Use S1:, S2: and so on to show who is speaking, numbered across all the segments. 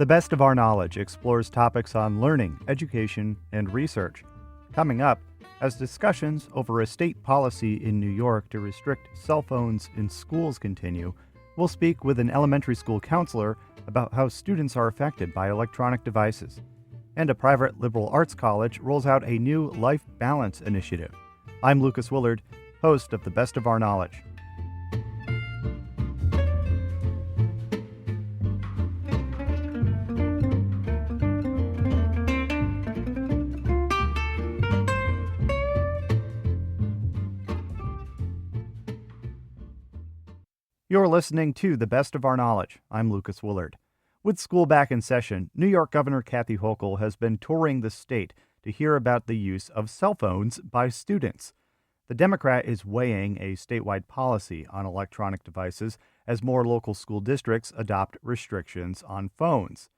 S1: The Best of Our Knowledge explores topics on learning, education, and research. Coming up, as discussions over a state policy in New York to restrict cell phones in schools continue, we'll speak with an elementary school counselor about how students are affected by electronic devices. And a private liberal arts college rolls out a new life balance initiative. I'm Lucas Willard, host of The Best of Our Knowledge. You're listening to The Best of Our Knowledge. I'm Lucas Willard. With school back in session, New York Governor Kathy Hochul has been touring the state to hear about the use of cell phones by students. The Democrat is weighing a statewide policy on electronic devices as more local school districts adopt restrictions on phones.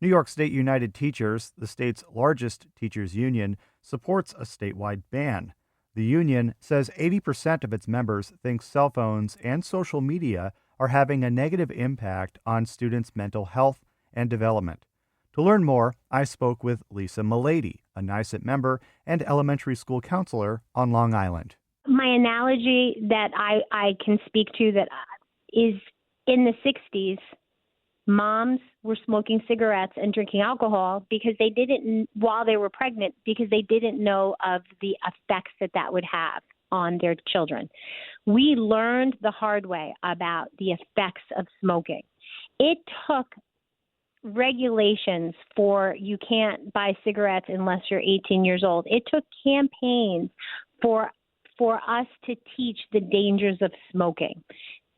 S1: New York State United Teachers, the state's largest teachers union, supports a statewide ban. The union says 80% of its members think cell phones and social media are having a negative impact on students' mental health and development. To learn more, I spoke with Lisa Milady, a NYSET member and elementary school counselor on Long Island.
S2: My analogy that I can speak to that is in the 60s, moms were smoking cigarettes and drinking alcohol because they didn't, while they were pregnant, because they didn't know of the effects that would have on their children. We learned the hard way about the effects of smoking. It took regulations for you can't buy cigarettes unless you're 18 years old. It took campaigns for us to teach the dangers of smoking,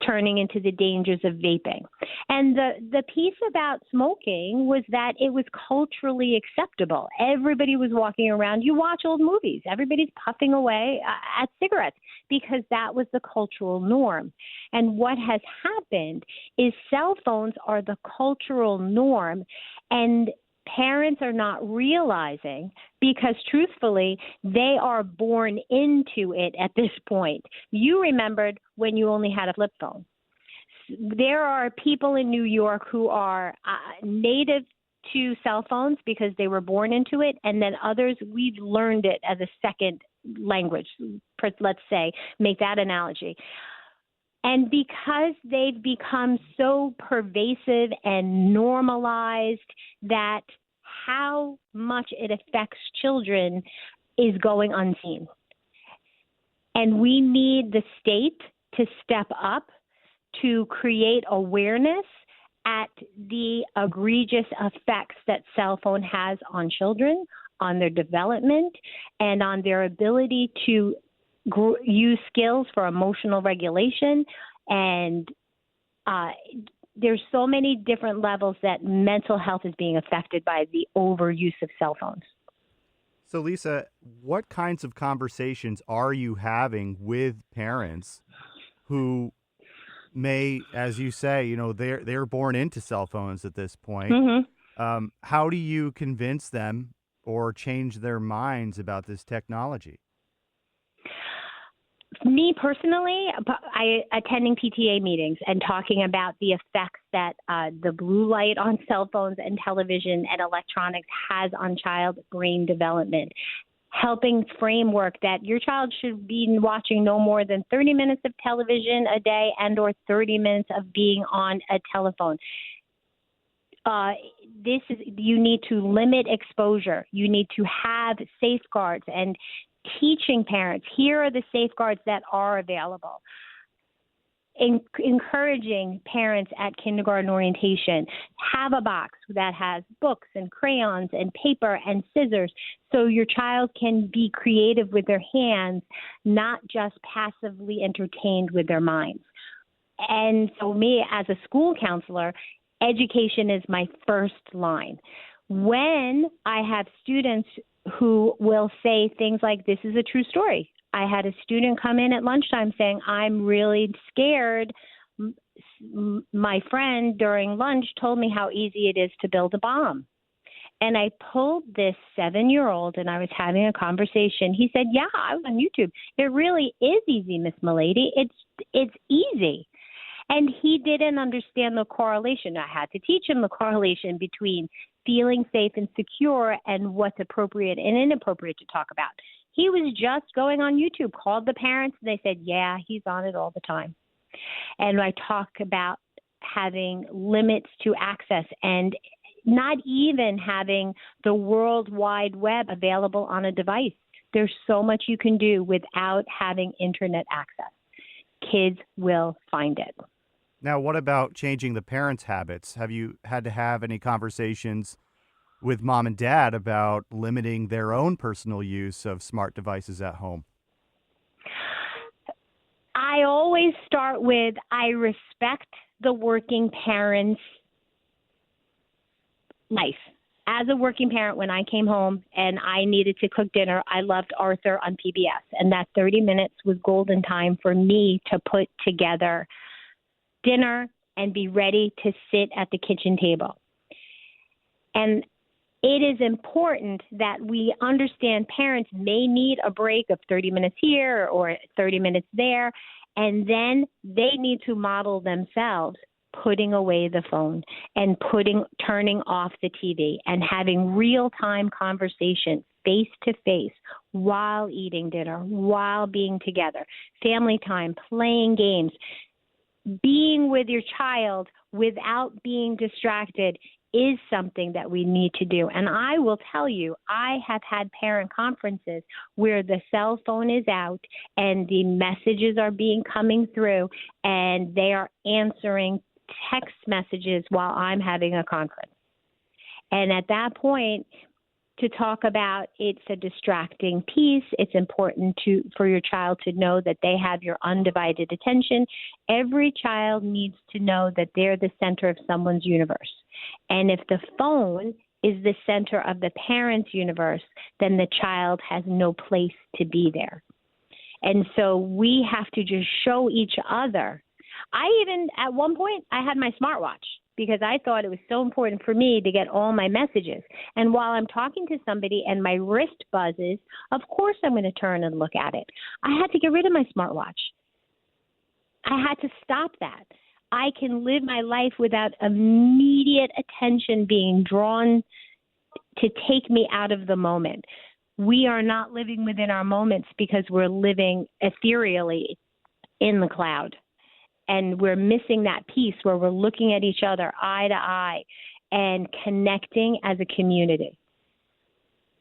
S2: turning into the dangers of vaping. And the piece about smoking was that it was culturally acceptable. Everybody was walking around. You watch old movies. Everybody's puffing away at cigarettes because that was the cultural norm. And what has happened is cell phones are the cultural norm, and parents are not realizing because, truthfully, they are born into it at this point. You remembered when you only had a flip phone. There are people in New York who are native to cell phones because they were born into it, and then others, we've learned it as a second language. Let's say, make that analogy. And because they've become so pervasive and normalized that how much it affects children is going unseen. And we need the state to step up to create awareness at the egregious effects that cell phone has on children, on their development, and on their ability to use skills for emotional regulation. And there's so many different levels that mental health is being affected by the overuse of cell phones.
S1: So, Lisa, what kinds of conversations are you having with parents who may, as you say, they're born into cell phones at this point?
S2: Mm-hmm.
S1: How do you convince them or change their minds about this technology?
S2: Me personally, attending PTA meetings and talking about the effects that the blue light on cell phones and television and electronics has on child brain development, helping framework that your child should be watching no more than 30 minutes of television a day and or 30 minutes of being on a telephone. You need to limit exposure. You need to have safeguards and teaching parents, here are the safeguards that are available. Encouraging parents at kindergarten orientation, have a box that has books and crayons and paper and scissors so your child can be creative with their hands, not just passively entertained with their minds. And so me as a school counselor, education is my first line. When I have students who will say things like, this is a true story. I had a student come in at lunchtime saying, I'm really scared. My friend during lunch told me how easy it is to build a bomb. And I pulled this 7-year-old and I was having a conversation. He said, yeah, I was on YouTube. It really is easy, Miss Milady. It's easy. And he didn't understand the correlation. I had to teach him the correlation between feeling safe and secure and what's appropriate and inappropriate to talk about. He was just going on YouTube, called the parents, and they said, yeah, he's on it all the time. And I talk about having limits to access and not even having the World Wide Web available on a device. There's so much you can do without having internet access. Kids will find it.
S1: Now, what about changing the parents' habits? Have you had to have any conversations with mom and dad about limiting their own personal use of smart devices at home?
S2: I always start with, I respect the working parent's life. As a working parent, when I came home and I needed to cook dinner, I loved Arthur on PBS. And that 30 minutes was golden time for me to put together dinner and be ready to sit at the kitchen table. And it is important that we understand parents may need a break of 30 minutes here or 30 minutes there, and then they need to model themselves putting away the phone and turning off the TV and having real-time conversation face to face while eating dinner, while being together, family time, playing games, being with your child without being distracted is something that we need to do. And I will tell you, I have had parent conferences where the cell phone is out and the messages are coming through and they are answering text messages while I'm having a conference. And at that point, to talk about it's a distracting piece, it's important for your child to know that they have your undivided attention. Every child needs to know that they're the center of someone's universe. And if the phone is the center of the parent's universe, then the child has no place to be there. And so we have to just show each other. At one point, I had my smartwatch because I thought it was so important for me to get all my messages. And while I'm talking to somebody and my wrist buzzes, of course I'm going to turn and look at it. I had to get rid of my smartwatch. I had to stop that. I can live my life without immediate attention being drawn to take me out of the moment. We are not living within our moments because we're living ethereally in the cloud. And we're missing that piece where we're looking at each other eye to eye and connecting as a community.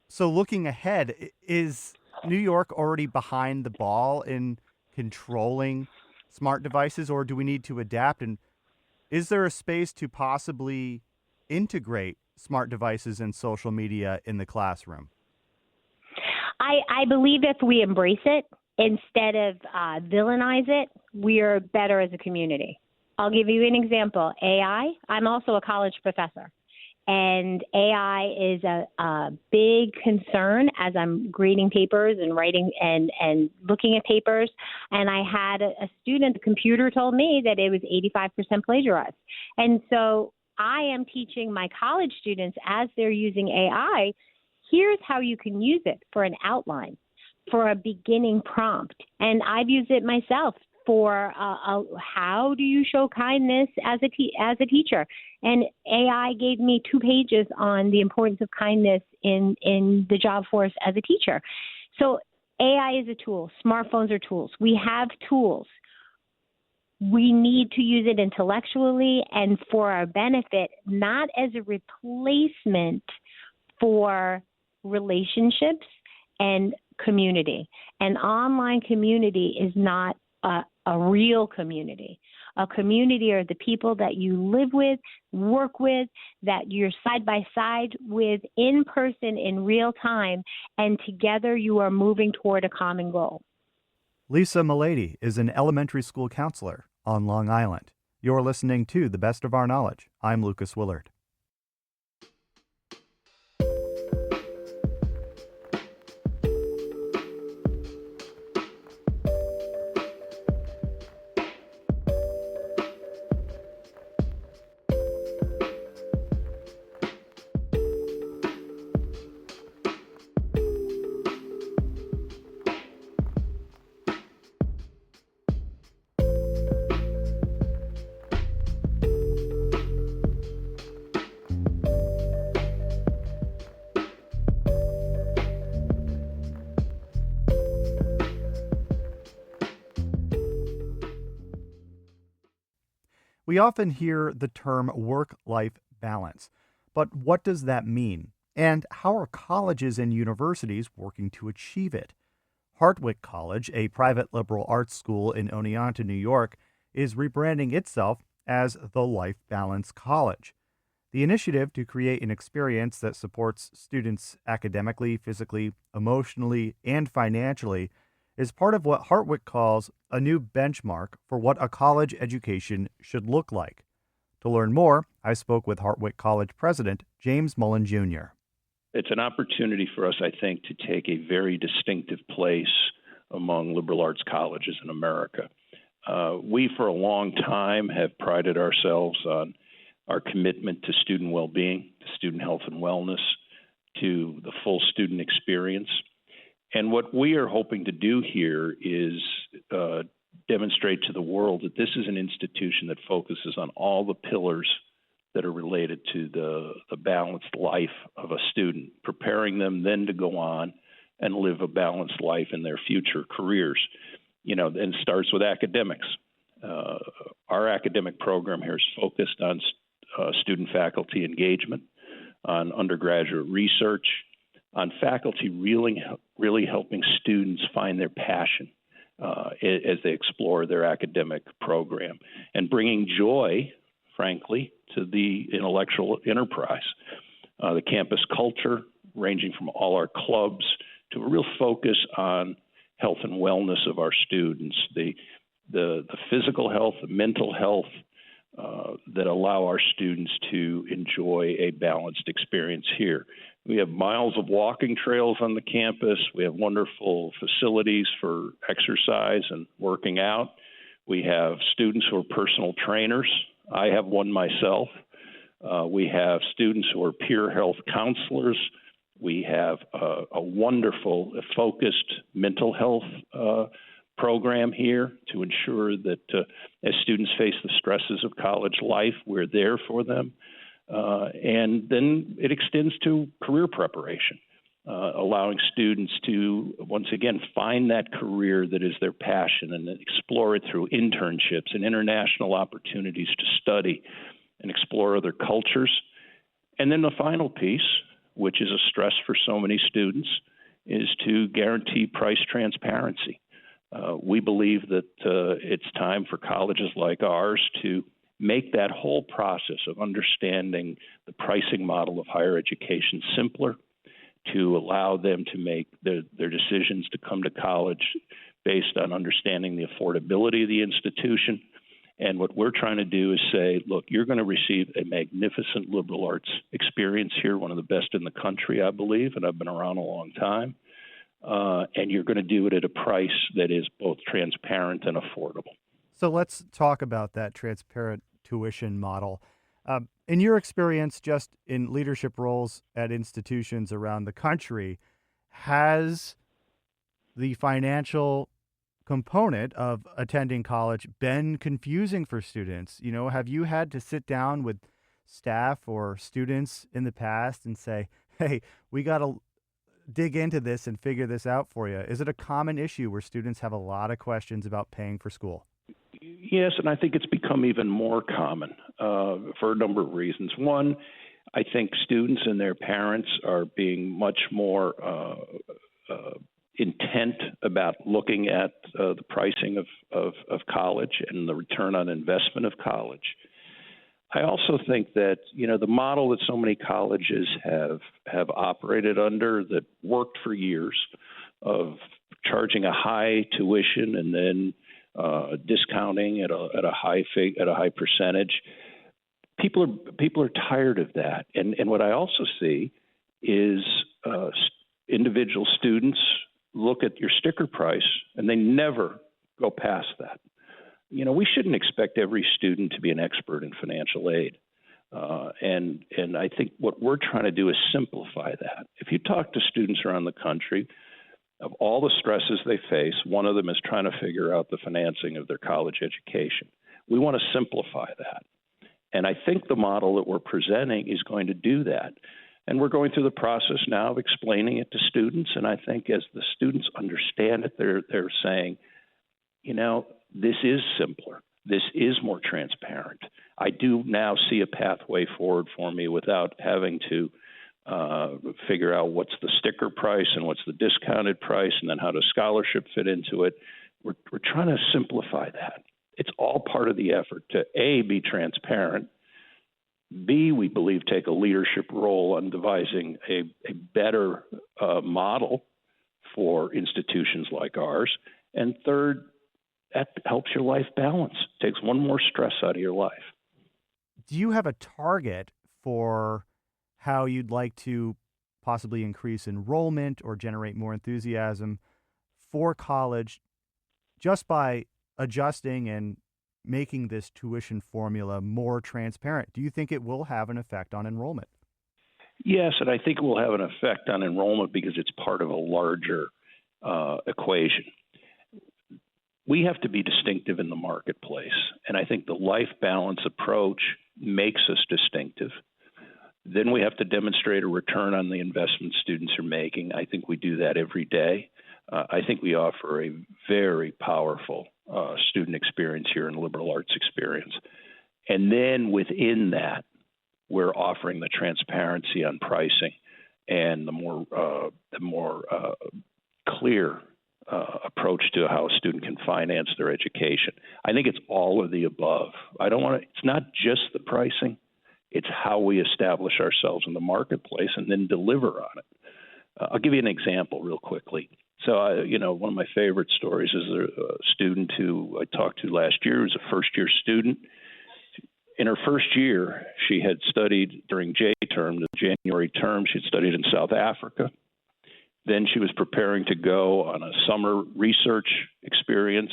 S1: So looking ahead, is New York already behind the ball in controlling smart devices, or do we need to adapt? And is there a space to possibly integrate smart devices and social media in the classroom?
S2: I believe if we embrace it, instead of villainize it, we are better as a community. I'll give you an example. AI, I'm also a college professor, and AI is a big concern as I'm grading papers and writing and looking at papers. And I had a student, the computer told me that it was 85% plagiarized. And so I am teaching my college students as they're using AI, here's how you can use it for an outline, for a beginning prompt. And I've used it myself for how do you show kindness as a teacher. And AI gave me 2 pages on the importance of kindness in the job force as a teacher. So AI is a tool. Smartphones are tools. We have tools. We need to use it intellectually and for our benefit, not as a replacement for relationships and community. An online community is not a real community. A community are the people that you live with, work with, that you're side by side with in person in real time, and together you are moving toward a common goal.
S1: Lisa Milady is an elementary school counselor on Long Island. You're listening to The Best of Our Knowledge. I'm Lucas Willard. We often hear the term work-life balance, but what does that mean? And how are colleges and universities working to achieve it? Hartwick College, a private liberal arts school in Oneonta, New York, is rebranding itself as the Life Balance College. The initiative to create an experience that supports students academically, physically, emotionally, and financially is part of what Hartwick calls a new benchmark for what a college education should look like. To learn more, I spoke with Hartwick College President James Mullen Jr.
S3: It's an opportunity for us, I think, to take a very distinctive place among liberal arts colleges in America. We, for a long time, have prided ourselves on our commitment to student well-being, to student health and wellness, to the full student experience. And what we are hoping to do here is demonstrate to the world that this is an institution that focuses on all the pillars that are related to the balanced life of a student, preparing them then to go on and live a balanced life in their future careers. And starts with academics. Our academic program here is focused on student faculty engagement, on undergraduate research, on faculty really helping students find their passion as they explore their academic program, and bringing joy, frankly, to the intellectual enterprise. The campus culture, ranging from all our clubs to a real focus on health and wellness of our students, the physical health, the mental health that allow our students to enjoy a balanced experience here. We have miles of walking trails on the campus. We have wonderful facilities for exercise and working out. We have students who are personal trainers. I have one myself. We have students who are peer health counselors. We have a wonderful, focused mental health program here to ensure that as students face the stresses of college life, we're there for them. And then it extends to career preparation, allowing students to, once again, find that career that is their passion and explore it through internships and international opportunities to study and explore other cultures. And then the final piece, which is a stress for so many students, is to guarantee price transparency. We believe that it's time for colleges like ours to make that whole process of understanding the pricing model of higher education simpler, to allow them to make their decisions to come to college based on understanding the affordability of the institution. And what we're trying to do is say, look, you're going to receive a magnificent liberal arts experience here, one of the best in the country, I believe, and I've been around a long time. And you're going to do it at a price that is both transparent and affordable.
S1: So let's talk about that transparent tuition model. In your experience, just in leadership roles at institutions around the country, has the financial component of attending college been confusing for students? Have you had to sit down with staff or students in the past and say, hey, we got to dig into this and figure this out for you? Is it a common issue where students have a lot of questions about paying for school?
S3: Yes, and I think it's become even more common for a number of reasons. One, I think students and their parents are being much more intent about looking at the pricing of college and the return on investment of college. I also think that, the model that so many colleges have operated under that worked for years of charging a high tuition and then discounting at a high percentage. People are tired of that, and what I also see is individual students look at your sticker price and they never go past that. We shouldn't expect every student to be an expert in financial aid, and I think what we're trying to do is simplify that. If you talk to students around the country, of all the stresses they face, one of them is trying to figure out the financing of their college education. We want to simplify that. And I think the model that we're presenting is going to do that. And we're going through the process now of explaining it to students. And I think as the students understand it, they're saying, this is simpler. This is more transparent. I do now see a pathway forward for me without having to figure out what's the sticker price and what's the discounted price, and then how does scholarship fit into it. We're trying to simplify that. It's all part of the effort to, A, be transparent, B, we believe take a leadership role on devising a better model for institutions like ours, and third, that helps your life balance, takes one more stress out of your life.
S1: Do you have a target for how you'd like to possibly increase enrollment or generate more enthusiasm for college just by adjusting and making this tuition formula more transparent? Do you think it will have an effect on enrollment?
S3: Yes, and I think it will have an effect on enrollment because it's part of a larger equation. We have to be distinctive in the marketplace, and I think the life balance approach makes us distinctive. Then we have to demonstrate a return on the investment students are making. I think we do that every day. I think we offer a very powerful student experience here in liberal arts experience. And then within that, we're offering the transparency on pricing and the more clear approach to how a student can finance their education. I think it's all of the above. It's not just the pricing. It's how we establish ourselves in the marketplace and then deliver on it. I'll give you an example real quickly. So, one of my favorite stories is a student who I talked to last year, who was a first-year student. In her first year, she had studied during J-term, the January term, she had studied in South Africa. Then she was preparing to go on a summer research experience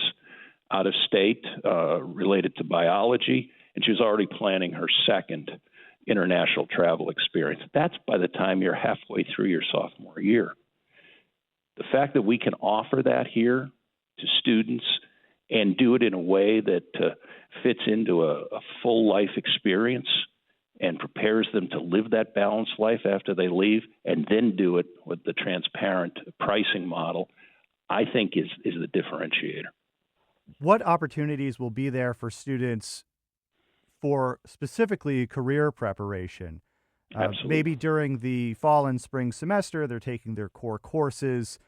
S3: out of state related to biology, and she was already planning her second international travel experience. That's by the time you're halfway through your sophomore year. The fact that we can offer that here to students and do it in a way that fits into a full life experience and prepares them to live that balanced life after they leave, and then do it with the transparent pricing model, I think is the differentiator.
S1: What opportunities will be there for students for specifically career preparation? Maybe during the fall and spring semester, they're taking their core courses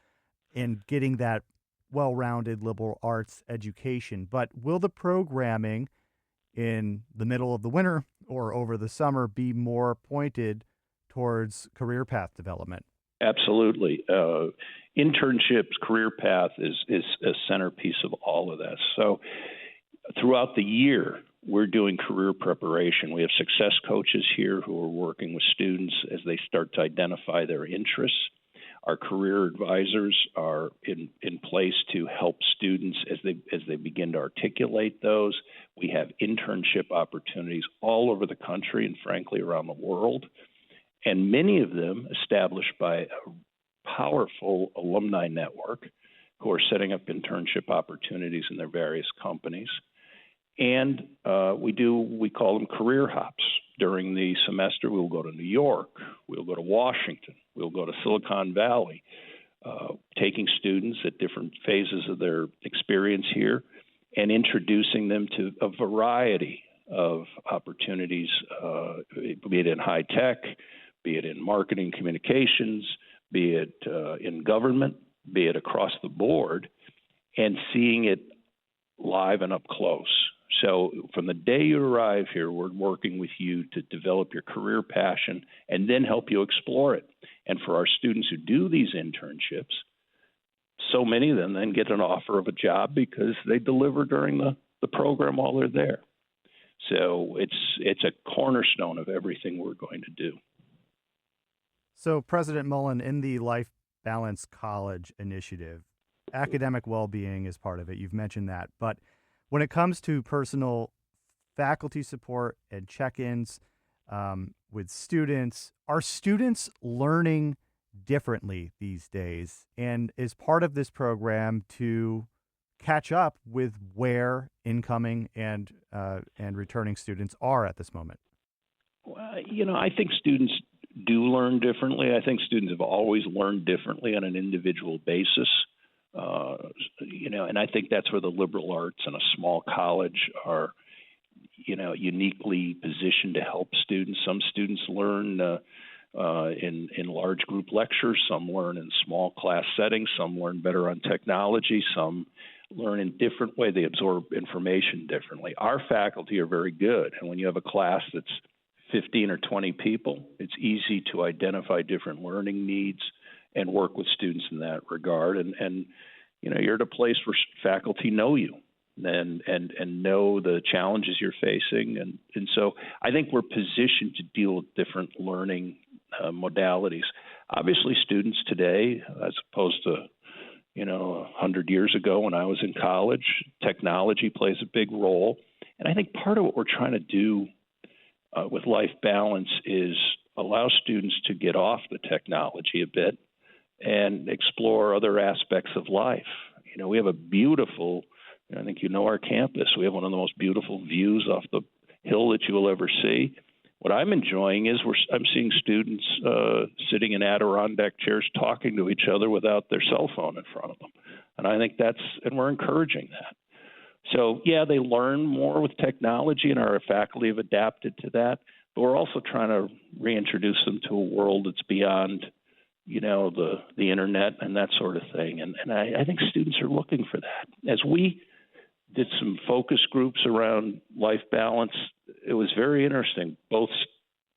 S1: and getting that well-rounded liberal arts education. But will the programming in the middle of the winter or over the summer be more pointed towards career path development?
S3: Absolutely. Internships, career path is a centerpiece of all of this. So throughout the year, we're doing career preparation. We have success coaches here who are working with students as they start to identify their interests. Our career advisors are in place to help students as they begin to articulate those. We have internship opportunities all over the country and, frankly, around the world, and many of them established by a powerful alumni network who are setting up internship opportunities in their various companies. And we call them career hops. During the semester, we'll go to New York, we'll go to Washington, we'll go to Silicon Valley, taking students at different phases of their experience here and introducing them to a variety of opportunities, be it in high tech, be it in marketing communications, be it in government, be it across the board, and seeing it live and up close. So from the day you arrive here, we're working with you to develop your career passion and then help you explore it. And for our students who do these internships, so many of them then get an offer of a job because they deliver during the program while they're there. So it's a cornerstone of everything we're going to do.
S1: So President Mullen, in the Life Balance College initiative, academic well-being is part of it. You've mentioned that. But when it comes to personal faculty support and check-ins with students, are students learning differently these days? And is part of this program to catch up with where incoming and returning students are at this moment?
S3: Well, I think students do learn differently. I think students have always learned differently on an individual basis. And I think that's where the liberal arts and a small college are uniquely positioned to help students. Some students learn in large group lectures. Some learn in small class settings. Some learn better on technology. Some learn in different way. They absorb information differently. Our faculty are very good, and when you have a class that's 15 or 20 people, it's easy to identify different learning needs and work with students in that regard. And you're at a place where faculty know you and know the challenges you're facing. And so I think we're positioned to deal with different learning modalities. Obviously, students today, as opposed to 100 years ago when I was in college, technology plays a big role. And I think part of what we're trying to do with life balance is allow students to get off the technology a bit and explore other aspects of life. We have a beautiful, I think our campus, we have one of the most beautiful views off the hill that you will ever see. What I'm enjoying is I'm seeing students sitting in Adirondack chairs talking to each other without their cell phone in front of them. And I think and we're encouraging that. So, yeah, they learn more with technology, and our faculty have adapted to that. But we're also trying to reintroduce them to a world that's beyond, the internet and that sort of thing. And I think students are looking for that. As we did some focus groups around life balance, it was very interesting. Both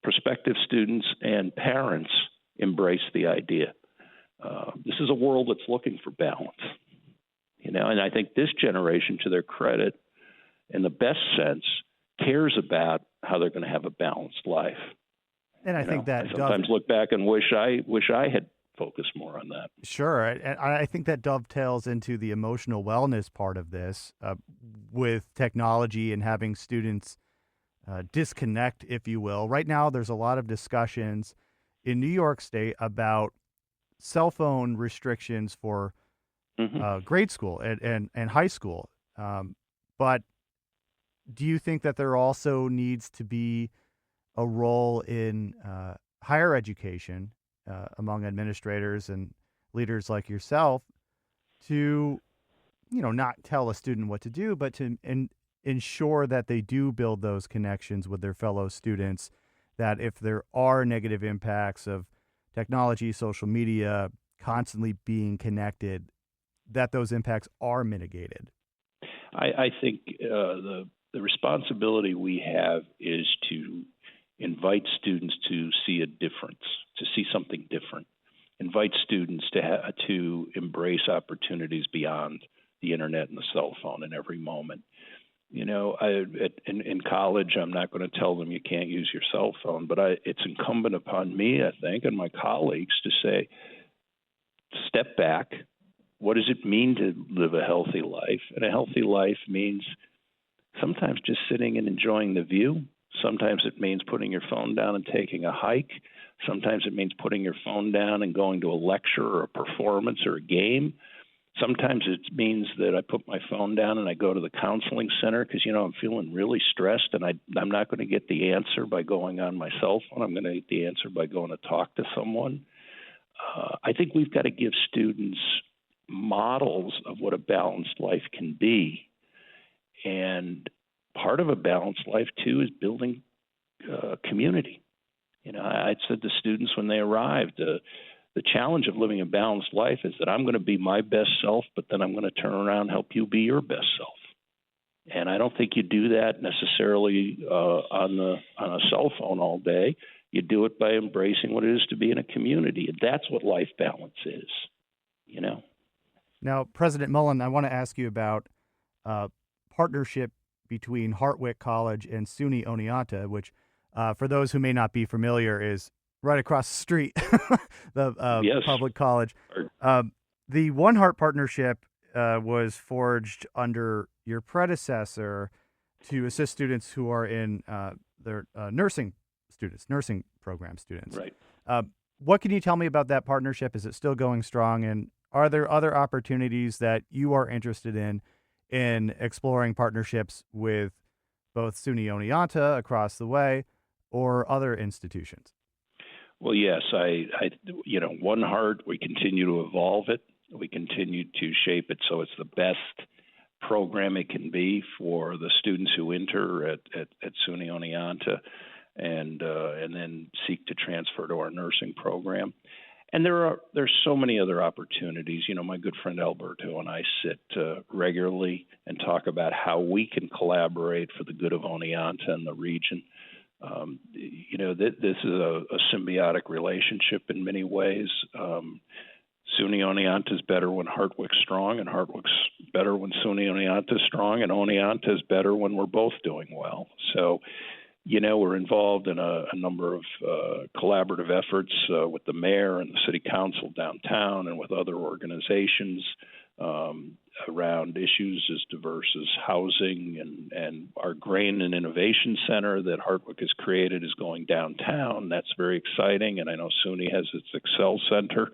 S3: prospective students and parents embraced the idea. This is a world that's looking for balance. And I think this generation, to their credit, in the best sense, cares about how they're going to have a balanced life.
S1: And I think that
S3: I sometimes look back and wish I had focused more on that.
S1: Sure. And I think that dovetails into the emotional wellness part of this with technology and having students disconnect, if you will. Right now, there's a lot of discussions in New York State about cell phone restrictions for grade school and high school. But do you think that there also needs to be a role in higher education among administrators and leaders like yourself to, not tell a student what to do, but to ensure that they do build those connections with their fellow students, that if there are negative impacts of technology, social media, constantly being connected, that those impacts are mitigated?
S3: I think the responsibility we have is to invite students to see a difference, to see something different. Invite students to embrace opportunities beyond the internet and the cell phone in every moment. In college, I'm not going to tell them you can't use your cell phone, but it's incumbent upon me, I think, and my colleagues to say, step back. What does it mean to live a healthy life? And a healthy life means sometimes just sitting and enjoying the view. Sometimes it means putting your phone down and taking a hike. Sometimes it means putting your phone down and going to a lecture or a performance or a game. Sometimes it means that I put my phone down and I go to the counseling center because, I'm feeling really stressed and I'm not going to get the answer by going on my cell phone. I'm going to get the answer by going to talk to someone. I think we've got to give students models of what a balanced life can be. And part of a balanced life, too, is building community. I said to students when they arrived, the challenge of living a balanced life is that I'm going to be my best self, but then I'm going to turn around and help you be your best self. And I don't think you do that necessarily on a cell phone all day. You do it by embracing what it is to be in a community. And that's what life balance is,
S1: Now, President Mullen, I want to ask you about partnership between Hartwick College and SUNY Oneonta, which, for those who may not be familiar, is right across the street, the
S3: yes.
S1: public college. The One Heart partnership was forged under your predecessor to assist students who are in their nursing program students.
S3: Right.
S1: What can you tell me about that partnership? Is it still going strong? And are there other opportunities that you are interested in exploring partnerships with both SUNY Oneonta across the way or other institutions?
S3: Well, yes, One Heart, we continue to evolve it. We continue to shape it so it's the best program it can be for the students who enter at SUNY Oneonta and then seek to transfer to our nursing program. And there's so many other opportunities. My good friend Alberto and I sit regularly and talk about how we can collaborate for the good of Oneonta and the region. This is a symbiotic relationship in many ways. SUNY Oneonta is better when Hartwick's strong, and Hartwick's better when SUNY Oneonta is strong, and Oneonta is better when we're both doing well. So, we're involved in a number of collaborative efforts with the mayor and the city council downtown and with other organizations around issues as diverse as housing, and our Grain and Innovation Center that Hartwick has created is going downtown. That's very exciting, and I know SUNY has its Excel Center.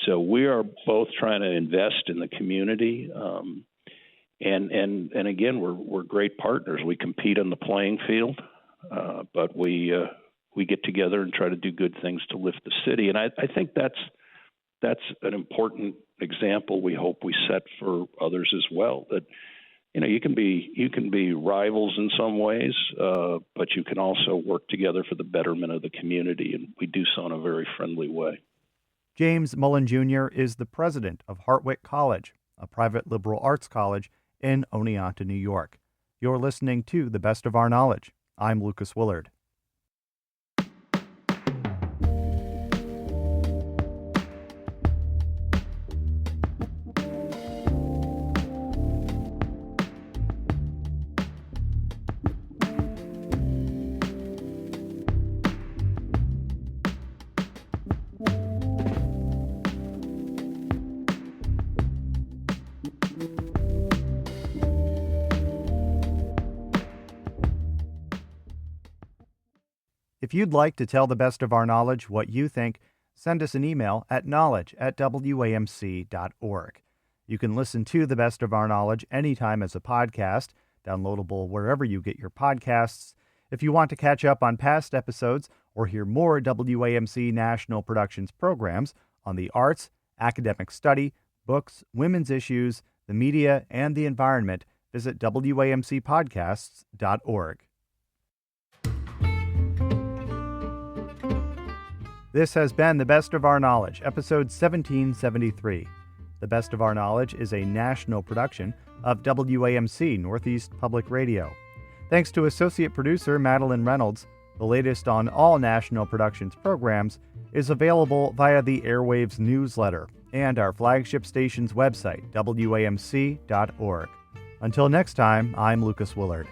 S3: So we are both trying to invest in the community, and again, we're great partners. We compete on the playing field, but we get together and try to do good things to lift the city. And I think that's an important example we hope we set for others as well. That you can be rivals in some ways, but you can also work together for the betterment of the community, and we do so in a very friendly way.
S1: James Mullen Jr. is the president of Hartwick College, a private liberal arts college in Oneonta, New York. You're listening to The Best of Our Knowledge. I'm Lucas Willard. If you'd like to tell The Best of Our Knowledge what you think, send us an email at knowledge@wamc.org. You can listen to The Best of Our Knowledge anytime as a podcast, downloadable wherever you get your podcasts. If you want to catch up on past episodes or hear more WAMC National Productions programs on the arts, academic study, books, women's issues, the media, and the environment, visit WAMCpodcasts.org. This has been The Best of Our Knowledge, episode 1773. The Best of Our Knowledge is a national production of WAMC Northeast Public Radio. Thanks to associate producer Madeline Reynolds. The latest on all National Productions programs is available via the Airwaves newsletter and our flagship station's website, WAMC.org. Until next time, I'm Lucas Willard.